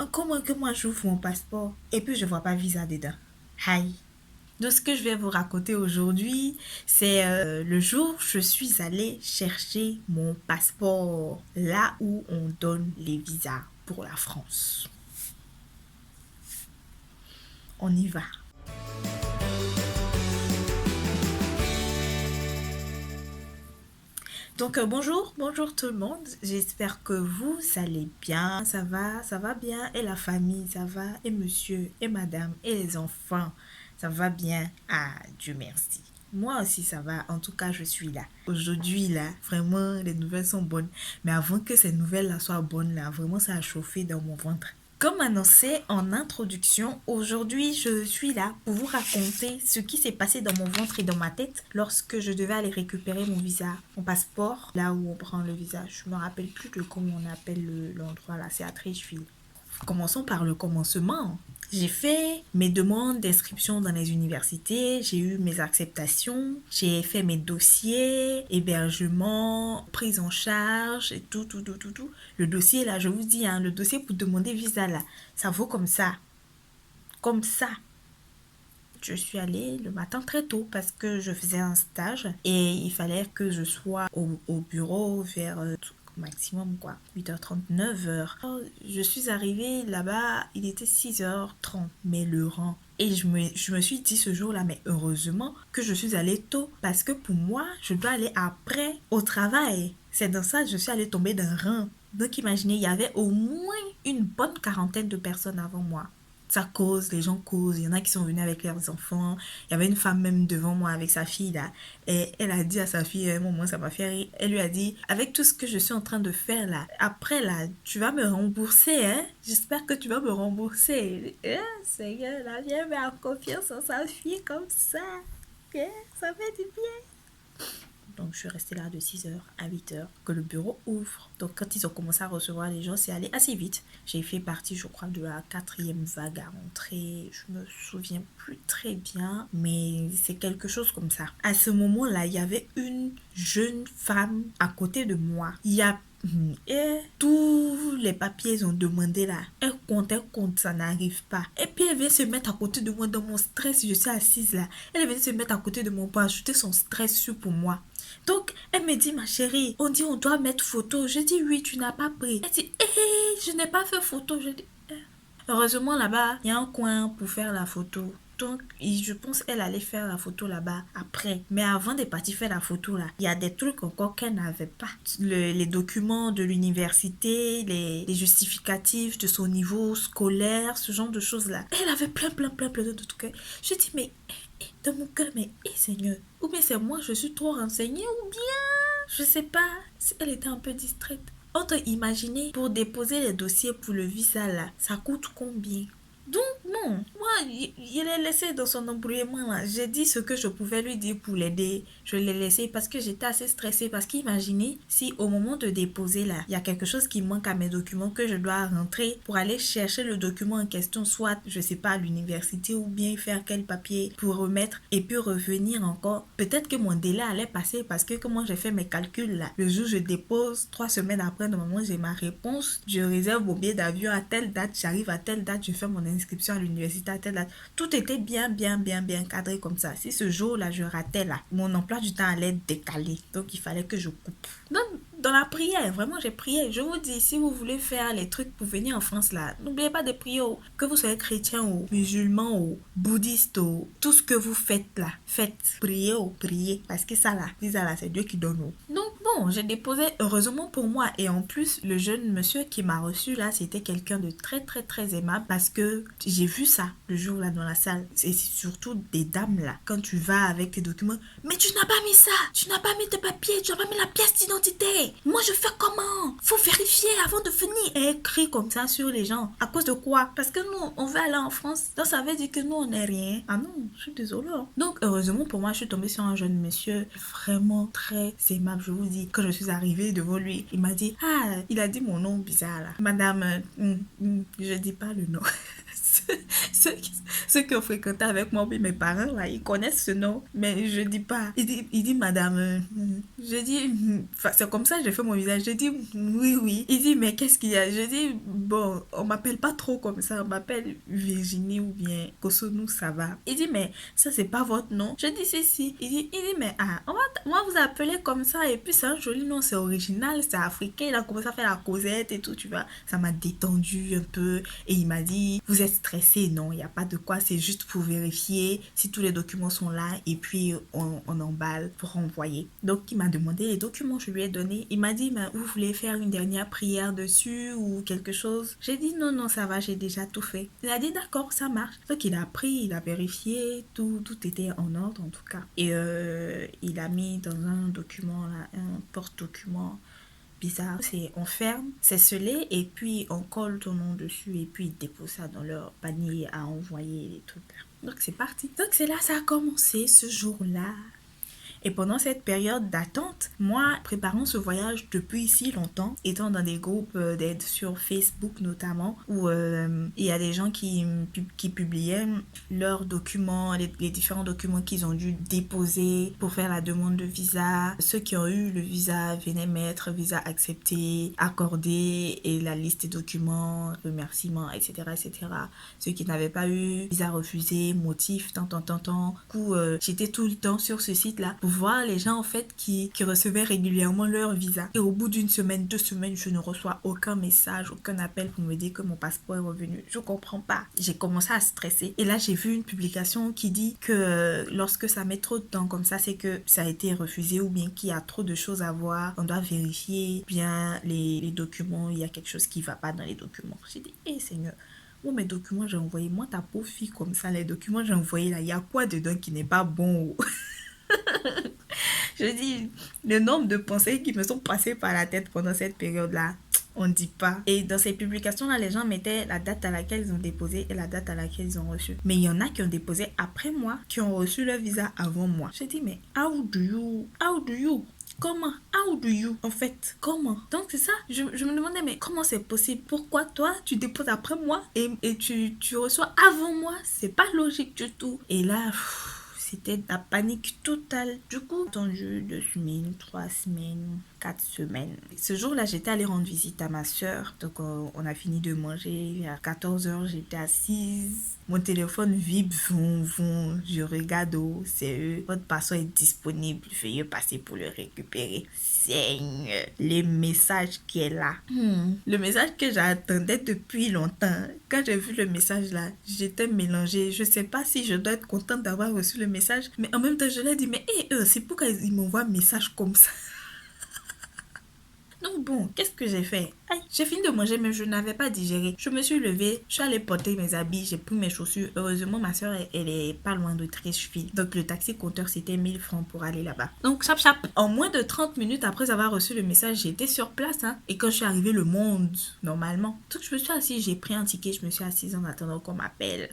Comment que moi j'ouvre mon passeport et puis je vois pas visa dedans? Aïe. Donc ce que je vais vous raconter aujourd'hui, c'est le jour où je suis allée chercher mon passeport, là où on donne les visas pour la France. On y va. Donc bonjour tout le monde. J'espère que vous allez bien. Ça va bien. Et la famille, ça va. Et monsieur, et madame, et les enfants, ça va bien. Ah, Dieu merci. Moi aussi, ça va. En tout cas, je suis là. Aujourd'hui, là, vraiment, les nouvelles sont bonnes. Mais avant que ces nouvelles-là soient bonnes, là, vraiment, ça a chauffé dans mon ventre. Comme annoncé en introduction, aujourd'hui je suis là pour vous raconter ce qui s'est passé dans mon ventre et dans ma tête lorsque je devais aller récupérer mon visa, mon passeport, là où on prend le visa. Je me rappelle plus de comment on appelle l'endroit là, c'est à Treichville. Commençons par le commencement. J'ai fait mes demandes d'inscription dans les universités, j'ai eu mes acceptations, j'ai fait mes dossiers, hébergement, prise en charge et tout. Le dossier là, je vous dis, hein, le dossier pour demander visa là, ça vaut comme ça. Comme ça. Je suis allée le matin très tôt parce que je faisais un stage et il fallait que je sois au bureau vers maximum quoi, 8h30, 9h. Je suis arrivée là-bas, il était 6h30, mais le rang. Et je me suis dit ce jour-là, mais heureusement que je suis allée tôt parce que pour moi, je dois aller après au travail. C'est dans ça que je suis allée tomber d'un rang. Donc imaginez, il y avait au moins une bonne quarantaine de personnes avant moi. Ça cause, les gens causent, il y en a qui sont venus avec leurs enfants. Il y avait une femme même devant moi avec sa fille là. Et elle a dit à sa fille, à un moment ça m'a fait rire, elle lui a dit, avec tout ce que je suis en train de faire là, après là, tu vas me rembourser, hein? J'espère que tu vas me rembourser. Seigneur, la vieille met en confiance en sa fille comme ça. Ça fait du bien. Donc, je suis restée là de 6h à 8h que le bureau ouvre. Donc, quand ils ont commencé à recevoir les gens, c'est allé assez vite. J'ai fait partie, je crois, de la quatrième vague à rentrer. Je me souviens plus très bien, mais c'est quelque chose comme ça. À ce moment-là, il y avait une jeune femme à côté de moi. Il y a et tous les papiers ont demandé là. Elle compte, ça n'arrive pas. Et puis elle vient se mettre à côté de moi dans mon stress. Je suis assise là. Elle vient se mettre à côté de moi pour ajouter son stress sur pour moi. Donc, elle me dit, ma chérie, on dit on doit mettre photo. Je dis, oui, tu n'as pas pris. Elle dit, je n'ai pas fait photo. Je dis, heureusement, là-bas, il y a un coin pour faire la photo. Donc, je pense qu'elle allait faire la photo là-bas après. Mais avant de partir faire la photo là, il y a des trucs encore qu'elle n'avait pas. Les documents de l'université, les justificatifs de son niveau scolaire, ce genre de choses là. Elle avait plein de trucs. Je dis, mais dans mon cœur, mais Seigneur, ou bien c'est moi, je suis trop renseignée, ou bien, je sais pas, si elle était un peu distraite. Entre imaginer, pour déposer les dossiers pour le visa là, ça coûte combien? Donc, non, moi, il l'ai laissé dans son embrouillement là. J'ai dit ce que je pouvais lui dire pour l'aider. Je l'ai laissé parce que j'étais assez stressée. Parce qu'imaginez, si au moment de déposer là, il y a quelque chose qui manque à mes documents que je dois rentrer pour aller chercher le document en question, soit, je sais pas, à l'université ou bien faire quel papier pour remettre et puis revenir encore. Peut-être que mon délai allait passer parce que comment j'ai fait mes calculs là. Le jour où je dépose, 3 semaines après, normalement, j'ai ma réponse. Je réserve mon billet d'avion à telle date, j'arrive à telle date, je fais mon inscription à l'université à telle date. Tout était bien cadré comme ça. Si ce jour-là, je ratais là, mon emploi du temps allait être décalé. Donc, il fallait que je coupe. Donc, dans la prière, vraiment, j'ai prié. Je vous dis, si vous voulez faire les trucs pour venir en France là, n'oubliez pas de prier. Que vous soyez chrétien ou musulman ou bouddhiste ou tout ce que vous faites là, faites. Priez. Parce que ça là, visa là, c'est Dieu qui donne. Donc, bon, j'ai déposé, heureusement pour moi. Et en plus, le jeune monsieur qui m'a reçu là, c'était quelqu'un de très aimable parce que j'ai vu ça le jour là dans la salle. Et c'est surtout des dames là. Quand tu vas avec tes documents, mais tu n'as pas mis ça, tu n'as pas mis tes papiers, tu n'as pas mis la pièce d'identité. Moi je fais comment? Faut vérifier avant de venir. Et elle crie comme ça sur les gens. À cause de quoi? Parce que nous, on veut aller en France. Donc ça veut dire que nous, on n'est rien. Ah non, je suis désolée. Donc heureusement pour moi, je suis tombée sur un jeune monsieur vraiment très aimable. Je vous dis, quand je suis arrivée devant lui, il m'a dit, il a dit mon nom bizarre là. Madame, je dis pas le nom. ceux, qui, ceux qui ont fréquenté avec moi, oui, mes parents, là, ils connaissent ce nom, mais je dis pas. Il dit madame. Je dis, c'est comme ça que j'ai fait mon visage. Je dis, oui, oui. Il dit, mais qu'est-ce qu'il y a? Je dis, bon, on m'appelle pas trop comme ça. On m'appelle Virginie ou bien Kosonou, ça va. Il dit, mais ça, c'est pas votre nom. Je dis, si, si. Il dit, mais on va vous appeler comme ça. Et puis, c'est un joli nom, c'est original, c'est africain. Il a commencé à faire la causette et tout, tu vois. Ça m'a détendu un peu. Et il m'a dit, vous êtes stressé? Non, il n'y a pas de quoi. C'est juste pour vérifier si tous les documents sont là. Et puis, on emballe pour envoyer. Donc, il m'a demandé les documents. Je lui ai donné. Il m'a dit, mais vous voulez faire une dernière prière dessus ou quelque chose? J'ai dit, non, non, ça va, j'ai déjà tout fait. Il a dit, d'accord, ça marche. Donc, il a pris, il a vérifié. Tout était en ordre, en tout cas. Et il a mis dans un document, là, un porte-document bizarre. C'est on ferme, c'est scellé et puis on colle ton nom dessus et puis ils déposent ça dans leur panier à envoyer les trucs. Donc c'est parti. Donc c'est là ça a commencé ce jour-là. Et pendant cette période d'attente, moi, préparant ce voyage depuis si longtemps, étant dans des groupes d'aide sur Facebook notamment, où il y a des gens qui publiaient leurs documents, les différents documents qu'ils ont dû déposer pour faire la demande de visa. Ceux qui ont eu le visa venaient mettre visa accepté, accordé, et la liste des documents, remerciements, etc. etc. Ceux qui n'avaient pas eu visa refusé, motif, tant. Du coup, j'étais tout le temps sur ce site-là pour voir les gens en fait qui recevaient régulièrement leur visa. Et au bout d'une semaine, 2 semaines, je ne reçois aucun message, aucun appel pour me dire que mon passeport est revenu. Je comprends pas. J'ai commencé à stresser. Et là, j'ai vu une publication qui dit que lorsque ça met trop de temps comme ça, c'est que ça a été refusé ou bien qu'il y a trop de choses à voir. On doit vérifier bien les documents. Il y a quelque chose qui va pas dans les documents. J'ai dit, hé Seigneur, moi mes documents j'ai envoyé, moi ta pauvre fille comme ça, les documents j'ai envoyé là, il y a quoi dedans qui n'est pas bon? Je dis, le nombre de pensées qui me sont passées par la tête pendant cette période-là, on ne dit pas. Et dans ces publications-là, les gens mettaient la date à laquelle ils ont déposé et la date à laquelle ils ont reçu. Mais il y en a qui ont déposé après moi, qui ont reçu leur visa avant moi. Je dis, mais how do you comment? How do you? En fait, comment? Donc c'est ça, je me demandais, mais comment c'est possible? Pourquoi toi, tu déposes après moi et tu reçois avant moi? C'est pas logique du tout. Et là, c'était la panique totale. Du coup, attendu 2 semaines, 3 semaines, 4 semaines. Ce jour-là, j'étais allée rendre visite à ma soeur. Donc, on a fini de manger. À 14h, j'étais assise. Mon téléphone vibre, je regarde, c'est eux. Votre passeport est disponible. Veuillez passer pour le récupérer. Seigneur, le message qui est là. Le message que j'attendais depuis longtemps. Quand j'ai vu le message là, j'étais mélangée. Je sais pas si je dois être contente d'avoir reçu le message. Mais en même temps, je leur ai dit, mais c'est pourquoi ils m'envoient un message comme ça? Donc bon, qu'est-ce que j'ai fait? J'ai fini de manger, mais je n'avais pas digéré. Je me suis levée, je suis allée porter mes habits, j'ai pris mes chaussures. Heureusement, ma soeur, elle est pas loin de Treichville. Donc le taxi compteur, c'était 1000 francs pour aller là-bas. Donc chap. En moins de 30 minutes après avoir reçu le message, j'étais sur place. Et quand je suis arrivée, le monde, normalement. Donc je me suis assise, j'ai pris un ticket, je me suis assise en attendant qu'on m'appelle.